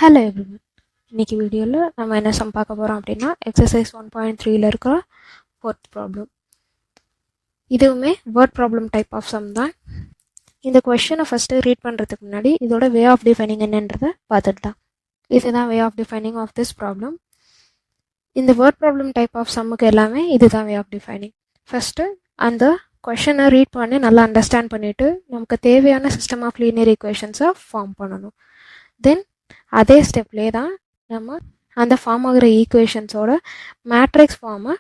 Hello everyone. இன்னைக்கு வீடியோவில் நம்ம என்ன சம் பார்க்க போகிறோம் அப்படின்னா எக்ஸசைஸ் 1.3ல் இருக்கிற ஃபோர்த் ப்ராப்ளம். இதுவுமே word problem type of sum தான். இந்த கொஷனை ஃபஸ்ட்டு ரீட் பண்ணுறதுக்கு முன்னாடி இதோட வே ஆஃப் டிஃபைனிங் என்னன்றதை பார்த்துடலாம். இதுதான் way of defining of this problem. இந்த வேர்ட் ப்ராப்ளம் டைப் ஆஃப் சம்முக்கு எல்லாமே இதுதான் வே ஆஃப் டிஃபைனிங். ஃபஸ்ட்டு அந்த கொஷனை ரீட் பண்ணி நல்லா அண்டர்ஸ்டாண்ட் பண்ணிவிட்டு நமக்கு தேவையான சிஸ்டம் ஆஃப் லீனியர் ஈக்குவேஷன்ஸை ஃபார்ம் பண்ணணும். தென் அதே ஸ்டெப்லேயே தான் நம்ம அந்த ஃபார்ம் ஆகிற ஈக்குவேஷன்ஸோட மேட்ரிக்ஸ் ஃபார்மை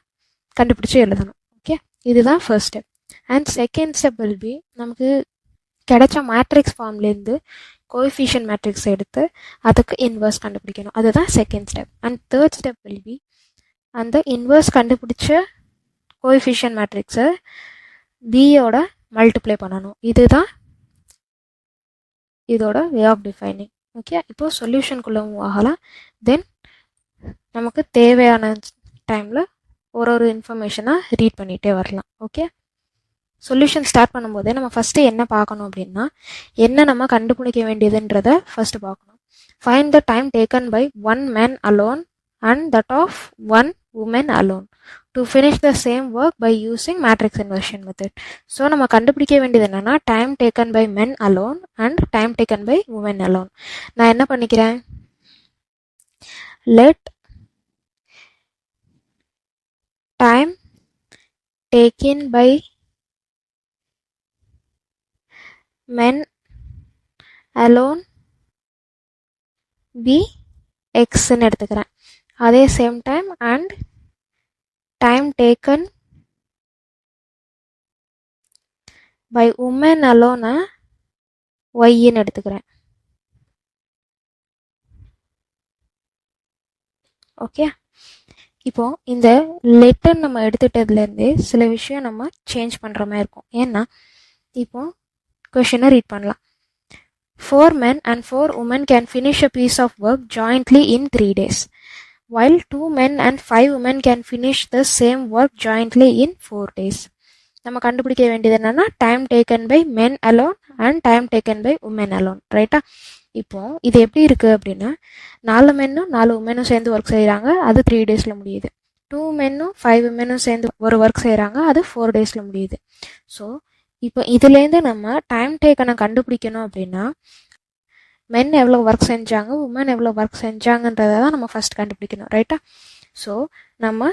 கண்டுபிடிச்சி எழுதணும். ஓகே, இதுதான் first step. And second step will be நமக்கு கிடைச்ச மேட்ரிக்ஸ் ஃபார்ம்லேருந்து கோஎஃபிஷியன்ட் மேட்ரிக்ஸ் எடுத்து அதுக்கு இன்வர்ஸ் கண்டுபிடிக்கணும். அதுதான் second step. And third step will be அந்த இன்வர்ஸ் கண்டுபிடிச்ச கோஎஃபிஷியன்ட் மேட்ரிக்ஸை பியோட மல்டிப்ளை பண்ணணும். இதுதான் இதோட வே ஆஃப் டிஃபைனிங். ஓகே, இப்போ சொல்யூஷனுக்குள்ளே மூவ் ஆகலாம். தென் நமக்கு தேவையான டைமில் ஒரு இன்ஃபர்மேஷனாக ரீட் பண்ணிகிட்டே வரலாம். ஓகே, சொல்யூஷன் ஸ்டார்ட் பண்ணும்போதே நம்ம ஃபஸ்ட்டு என்ன பார்க்கணும் அப்படின்னா என்ன நம்ம கண்டுபிடிக்க வேண்டியதுன்றதை ஃபஸ்ட்டு பார்க்கணும். Find the time taken by one man alone and that of one women alone to finish the same work by using matrix inversion method. So நம்ம கண்டுபிடிக்க வேண்டியது என்னன்னா time taken by men alone and time taken by women alone. நான் என்ன பண்ணிக்கிறேன், let time taken by men alone be x ன்னு எடுத்துக்கிறேன். அதே same time and time taken by woman அலோனை ஒய்ன்னு எடுத்துக்கிறேன். ஓகே, இப்போ இந்த லெட்டர் நம்ம எடுத்துட்டதுலேருந்து சில விஷயம் நம்ம சேஞ்ச் பண்ணுற மாதிரி இருக்கும். ஏன்னா இப்போ கொஷனை ரீட் பண்ணலாம். 4 men and 4 women can finish a piece of work jointly in 3 days. While 2 men and 5 women can finish the same work jointly in 4 days. நம்ம கண்டுபிடிக்க வேண்டியது என்னன்னா time taken by men alone and time taken by women alone. ரைட்டா? இப்போ இது எப்படி இருக்கு அப்படின்னா 4 மென்னும் 4 உமனும் சேர்ந்து ஒர்க் செய்கிறாங்க, அது 3 டேஸ்ல முடியுது. 2 மென்னும் 5 உமனும் சேர்ந்து ஒரு ஒர்க் செய்கிறாங்க, அது 4 டேஸ்ல முடியுது. ஸோ இப்போ இதுலேருந்து நம்ம டைம் டேக்கனை கண்டுபிடிக்கணும் அப்படின்னா மென் எவ்வளோ ஒர்க் செஞ்சாங்க, உமன் எவ்வளோ ஒர்க் செஞ்சாங்கன்றதை தான் நம்ம ஃபர்ஸ்ட் கண்டுபிடிக்கணும். ரைட்டா? ஸோ நம்ம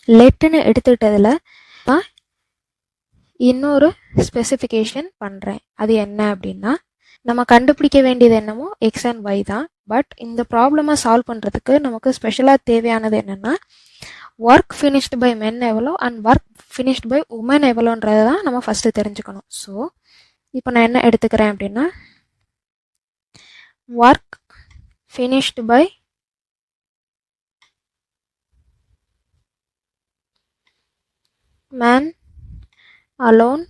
லெட்டுன்னு எடுத்துக்கிட்டதில் நான் இன்னொரு ஸ்பெசிஃபிகேஷன் பண்ணுறேன். அது என்ன அப்படின்னா நம்ம கண்டுபிடிக்க வேண்டியது என்னமோ எக்ஸ் அண்ட் ஒய் தான். பட் இந்த ப்ராப்ளமை சால்வ் பண்ணுறதுக்கு நமக்கு ஸ்பெஷலாக தேவையானது என்னென்னா ஒர்க் ஃபினிஷ்டு பை மென் எவ்வளோ and work finished by women எவ்வளோன்றதை தான் நம்ம ஃபஸ்ட்டு தெரிஞ்சுக்கணும். ஸோ இப்போ நான் என்ன எடுத்துக்கிறேன் அப்படின்னா work finished by man alone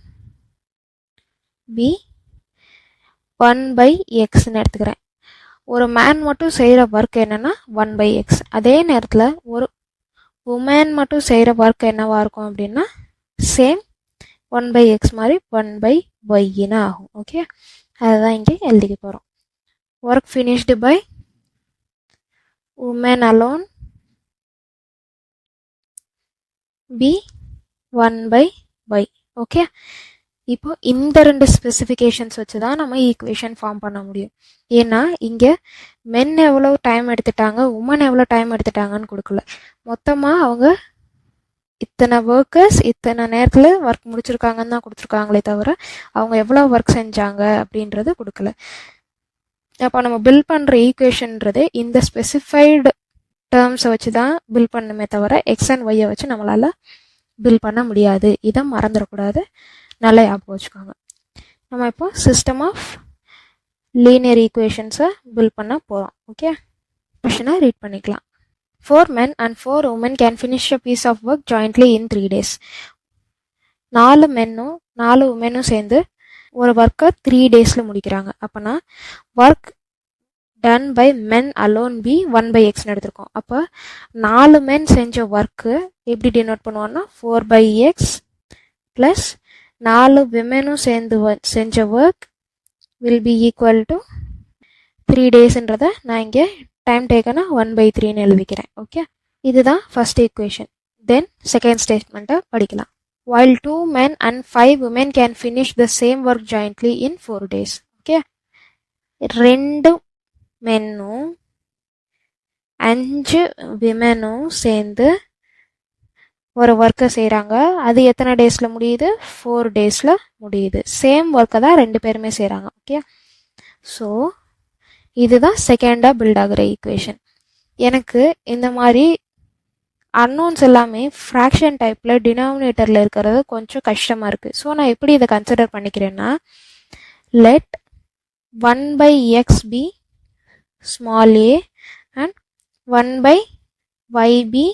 be 1 by x ன்னு எடுத்துக்கிறேன். ஒரு மேன் மட்டும் செய்கிற ஒர்க் என்னன்னா 1 by x. அதே நேரத்தில் ஒரு உமன் மட்டும் செய்கிற ஒர்க் என்னவா இருக்கும் அப்படின்னா சேம் 1 by x மாதிரி 1 by y-ன்னு ஆகும். ஓகே, அதுதான் இங்கே எழுதிக்க போகிறோம். Work finished by women alone be 1 by y. Okay, இப்போ இந்த ரெண்டு ஸ்பெசிஃபிகேஷன்ஸ் வச்சு தான் நம்ம ஈக்குவேஷன் ஃபார்ம் பண்ண முடியும். ஏன்னா இங்கே மென் எவ்வளோ டைம் எடுத்துட்டாங்க, உமன் எவ்வளோ டைம் எடுத்துட்டாங்கன்னு கொடுக்கல. மொத்தமாக அவங்க இத்தனை ஒர்க்கர்ஸ் இத்தனை நேரத்தில் ஒர்க் முடிச்சிருக்காங்கன்னு தான் கொடுத்துருக்காங்களே தவிர அவங்க எவ்வளோ ஒர்க் செஞ்சாங்க அப்படின்றது கொடுக்கல. அப்போ நம்ம பில் பண்ணுற ஈக்குவேஷன்றது இந்த ஸ்பெசிஃபைடு டேர்ம்ஸை வச்சு தான் பில் பண்ணுமே தவிர எக்ஸ் அண்ட் ஒய்யை வச்சு நம்மளால் பில் பண்ண முடியாது. இதை மறந்துடக்கூடாது, நல்லா ஞாபகம் வச்சுக்கோங்க. நம்ம இப்போ சிஸ்டம் ஆஃப் லீனியர் ஈக்குவேஷன்ஸை பில் பண்ண போகிறோம். ஓகே, கொஷனை ரீட் பண்ணிக்கலாம். 4 men and 4 women can finish a piece of work jointly in 3 days. 4 மென்னும் 4 உமனும் சேர்ந்து ஒரு ஒர்க்கை 3 டேஸில் முடிக்கிறாங்க. அப்போனா work done by men alone B 1 by எக்ஸ்னு எடுத்திருக்கோம். அப்போ 4 மென் செஞ்ச ஒர்க்கு எப்படி டினோட் பண்ணுவோன்னா 4 by எக்ஸ் ப்ளஸ் 4 விமெனும் சேர்ந்து செஞ்ச work will be equal to 3 daysன்றதை நான் இங்கே டைம் டேக்கனை 1/3ன்னு எழுதிக்கிறேன். ஓகே, இதுதான் ஃபர்ஸ்ட் ஈக்குவேஷன். தென் செகண்ட் ஸ்டேட்மெண்ட்டை படிக்கலாம். While 2 men and 5 women can finish the same work jointly in 4 days. Okay, 2 மென்னும் 5 விமெனும் சேர்ந்து ஒரு ஒர்க்கை செய்கிறாங்க. அது எத்தனை டேஸில் முடியுது? 4 டேஸில் முடியுது. சேம் ஒர்க்கை தான் 2 பேருமே செய்கிறாங்க. ஓகே, ஸோ இதுதான் செகண்டாக பில்ட் ஆகிற ஈக்குவேஷன். எனக்கு இந்த மாதிரி அன்னோன்ஸ் எல்லாமே ஃப்ராக்ஷன் டைப்பில் டினாமினேட்டரில் இருக்கிறது கொஞ்சம் கஷ்டமாக இருக்குது. ஸோ நான் எப்படி இதை கன்சிடர் பண்ணிக்கிறேன்னா, let 1/x be small a and 1/y be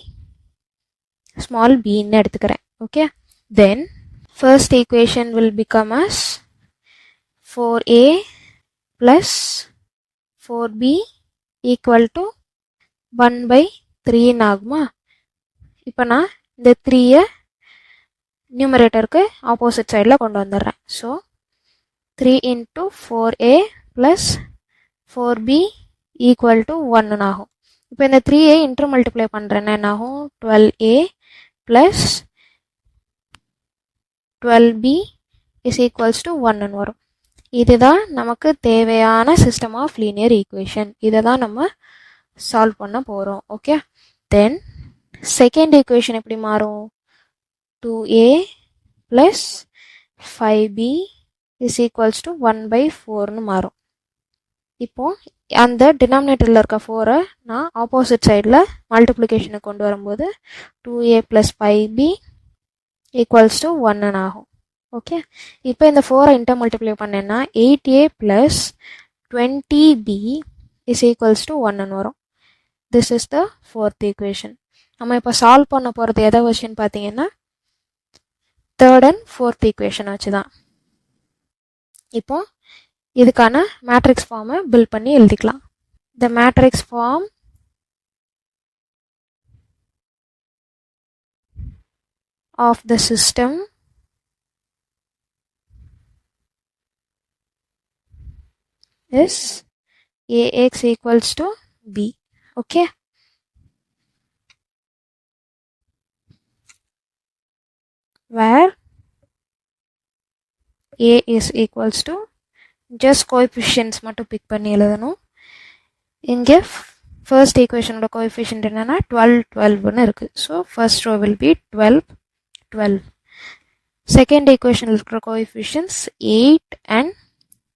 small b ன்னு எடுத்துக்கிறேன். Okay, then first equation will become as 4a plus 4b equal to 1/3 ஆகுமா? இப்போ நான் இந்த 3யை நியூமரேட்டருக்கு ஆப்போசிட் சைடில் கொண்டு வந்துடுறேன். So 3 into 4a plus 4b equal to 1 ஆகும். இப்போ இந்த 3a இன்டர் மல்டிப்ளை பண்ணுறேன்னா என்ன ஆகும்? 12a plus 12b is equals to 1 வரும். இதுதான் நமக்கு தேவையான சிஸ்டம் ஆஃப் லீனியர் ஈக்குவேஷன். இதை தான் நம்ம சால்வ் பண்ண போகிறோம். ஓகே, தென் செகண்ட் ஈக்குவேஷன் எப்படி மாறும்? 2a plus 5b is equals to 1/4ன்னு மாறும். இப்போ அந்த டினாமினேட்டரில் இருக்க 4ஐ நான் ஆப்போசிட் சைடில் மல்டிப்ளிகேஷனுக்கு கொண்டு வரும்போது 2a plus 5b equals to 1 ஆகும். ஓகே, இப்போ இந்த 4ஐ இன்டர் மல்டிப்ளை பண்ணேன்னா 8a plus 20b is equals to 1 வரும். This is the fourth equation. நம்ம இப்போ சால்வ் பண்ண போகிறது எதை வச்சுன்னு பார்த்தீங்கன்னா தேர்ட் அண்ட் ஃபோர்த் ஈக்குவேஷன் வச்சு தான். இப்போ இதுக்கான மேட்ரிக்ஸ் ஃபார்மை பில்ட் பண்ணி எழுதிக்கலாம். The matrix form of the system is AX equals to B. Okay, where A is equals to just coefficients மட்டும் பிக் பண்ணி எழுதணும். இங்கே ஃபர்ஸ்ட் ஈக்குவேஷனோட கோஎஃபிஷியன்ட் என்னன்னா 12 12ன்னு இருக்குது. So first row will be 12 12. Second ஈக்குவேஷனில் இருக்கிற கோஎஃபிஷியன்ட்ஸ் 8 and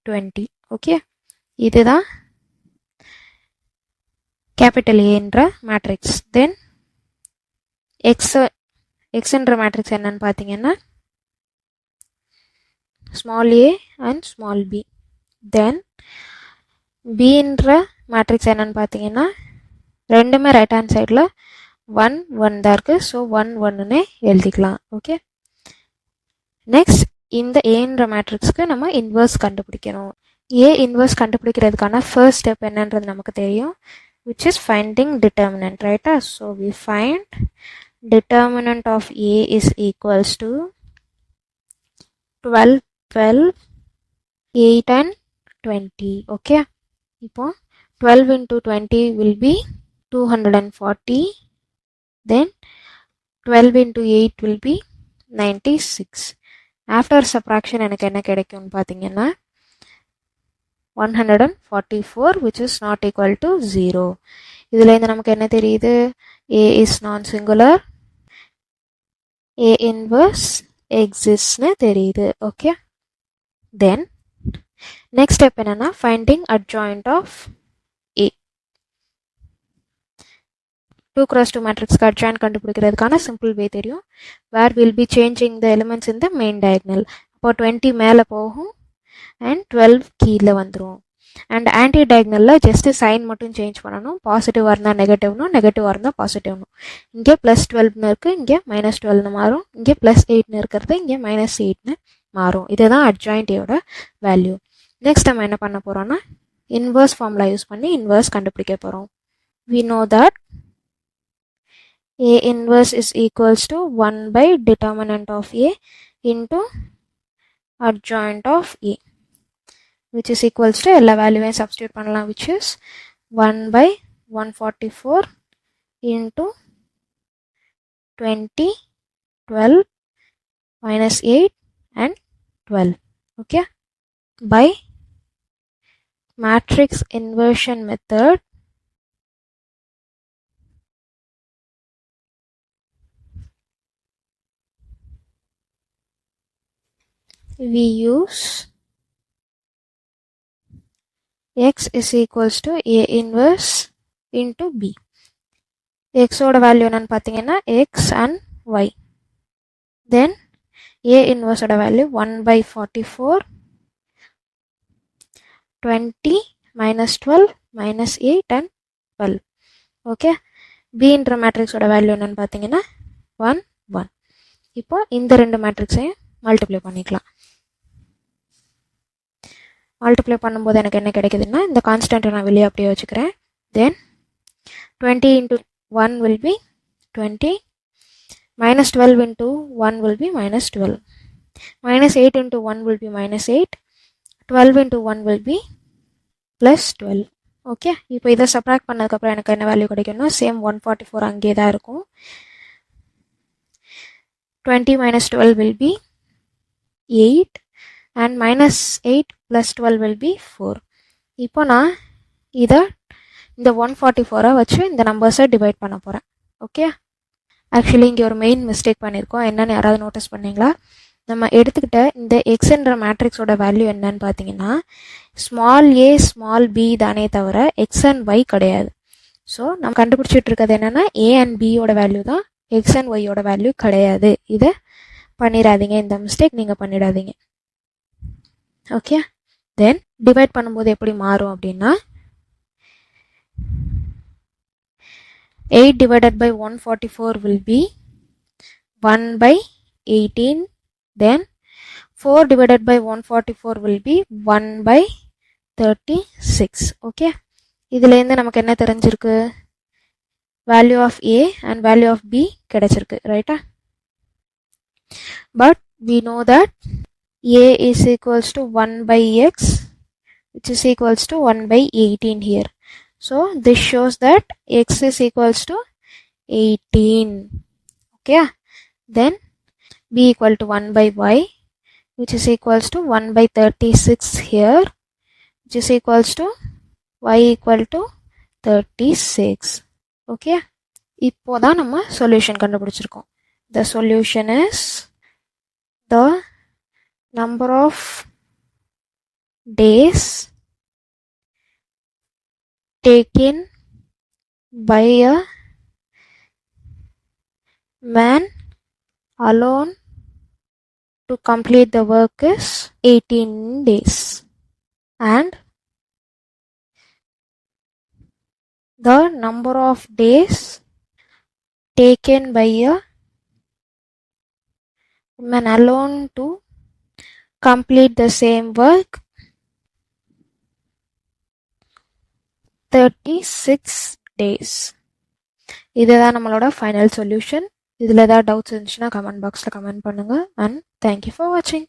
20. ஓகே, இதுதான் கேபிட்டல் ஏன்ற மேட்ரிக்ஸ். தென் எக்ஸ்ன்ற மேட்ரிக்ஸ் என்னன்னு பார்த்தீங்கன்னா small a and small b. Then பின்ற மேட்ரிக்ஸ் என்னன்னு பார்த்தீங்கன்னா ரெண்டுமே ரைட் ஹேண்ட் சைடில் 1 1 தான் இருக்குது. ஸோ 1 1ன்னு எழுதிக்கலாம். ஓகே, நெக்ஸ்ட் இந்த ஏன்ற மேட்ரிக்ஸ்க்கு நம்ம இன்வர்ஸ் கண்டுபிடிக்கணும். ஏ இன்வர்ஸ் கண்டுபிடிக்கிறதுக்கான ஃபர்ஸ்ட் ஸ்டெப் என்னன்றது நமக்கு தெரியும், which is finding determinant, right? So we find determinant of A is equals to 12 12 8 and 20. Okay, இப்போ 12 into 20 will be 240. Then 12 into 8 will be 96. After subtraction எனக்கு என்ன கிடைக்கும்னு பார்த்தீங்கன்னா 144, which is not equal to 0. இதில் இந்த நமக்கு என்ன தெரியுது? A is non-singular, A inverse existsன்னு தெரியுது. ஓகே, தென் நெக்ஸ்ட் ஸ்டெப் என்னன்னா finding adjoint of A. 2 cross 2 மேட்ரிக்ஸ்க்கு adjoint கண்டுபிடிக்கிறதுக்கான சிம்பிள் வே தெரியும். where we'll be changing the elements in the main diagonal. அப்போ 20 மேலே போகும் அண்ட் 12 கீழே வந்துடும். அண்ட் ஆன்டி டயக்னலில் ஜஸ்ட்டு சைன் மட்டும் சேஞ்ச் பண்ணணும். பாசிட்டிவாக இருந்தால் நெகட்டிவ்னும், நெகட்டிவாக இருந்தால் பாசிட்டிவ்னும். இங்கே +12ன்னு இருக்குது, இங்கே -12ன்னு மாறும். இங்கே +8ன்னு இருக்கிறது இங்கே -8ன்னு மாறும். இதுதான் அட்ஜாயின்டியோட வேல்யூ. நெக்ஸ்ட் நம்ம என்ன பண்ண போகிறோம்னா இன்வர்ஸ் ஃபார்முலா யூஸ் பண்ணி இன்வர்ஸ் கண்டுபிடிக்க போகிறோம். we know that A inverse is equals to 1/determinant of A into adjoint of A. which is equals to எல்லா வேல்யூவையும் substitute பண்ணலாம், which is 1/144 into 20, 12 minus 8 and 12. Okay, by matrix inversion method, we use x is equals to a inverse into b. x ஓட value என்னன்னு பார்த்தீங்கன்னா x and y. Then a inverse ஓட value 1/44, 20 minus 12 minus 8 and 12. Okay, b என்ற மேட்ரிக்ஸோட value என்னன்னு பார்த்தீங்கன்னா 1, 1. இப்போ இந்த ரெண்டு மேட்ரிக்ஸையும் மல்டிப்ளை பண்ணிக்கலாம். மல்டிப்ளை பண்ணும்போது எனக்கு என்ன கிடைக்குதுன்னா, இந்த கான்ஸ்டன்ட்டை நான் வெளியே அப்படியே வச்சுக்கிறேன். தென் 20 into 1 will be 20, minus 12 into 1 will be minus 12, minus 8 into 1 will be minus 8, 12 into 1 will be plus 12. Okay, இப்போ இதை சப்ராக்ட் பண்ணதுக்கப்புறம் எனக்கு என்ன வேல்யூ கிடைக்கும்னா, சேம் 144 அங்கே தான் இருக்கும். 20 minus 12 will be 8 and minus 8 plus 12 will be 4. இப்போ நான் இதை இந்த 144 வச்சு இந்த நம்பர்ஸை டிவைட் பண்ண போகிறேன். ஓகே, ஆக்சுவலி இங்கே ஒரு மெயின் மிஸ்டேக் பண்ணியிருக்கோம். என்னென்னு யாராவது நோட்டீஸ் பண்ணீங்களா? நம்ம எடுத்துக்கிட்ட இந்த எக்ஸ்ன்ற மேட்ரிக்ஸோட வேல்யூ என்னன்னு பார்த்தீங்கன்னா, ஸ்மால் ஏ ஸ்மால் பி தானே தவிர எக்ஸ் அண்ட் ஒய் கிடையாது. ஸோ நம்ம கண்டுபிடிச்சிட்டு இருக்கிறது என்னென்னா, ஏ அண்ட் பியோட வேல்யூ தான், எக்ஸ் அண்ட் ஒய்யோட வேல்யூ கிடையாது. இதை பண்ணிடாதீங்க, இந்த மிஸ்டேக் நீங்கள் பண்ணிடாதீங்க. ஓகே, தென் டிவைட் பண்ணும்போது எப்படி மாறும் அப்படின்னா, 8 divided by 144 will be 1/18. Then 4 divided by 144 will be 1/36. Okay, இதுலேருந்து நமக்கு என்ன தெரிஞ்சிருக்கு? Value of A and value of B கிடைச்சிருக்கு, ரைட்டா? But we know that a is equals to 1/x, which is equals to 1/18 here. So this shows that x is equals to 18. Okay, then b equal to 1/y, which is equals to 1/36 here, which is equals to y equal to 36. Okay, இப்போதான் நம்ம solution கண்டுபிடிச்சிருக்கோம். The solution is the number of days taken by a man alone to complete the work is 18 days, and the number of days taken by a man alone to complete the same work 36 days. இதுதான் நம்மளோட final solution. இதில் ஏதாவது doubts இருந்துச்சுன்னா comment பாக்ஸில் comment பண்ணுங்கள். And thank you for வாட்சிங்.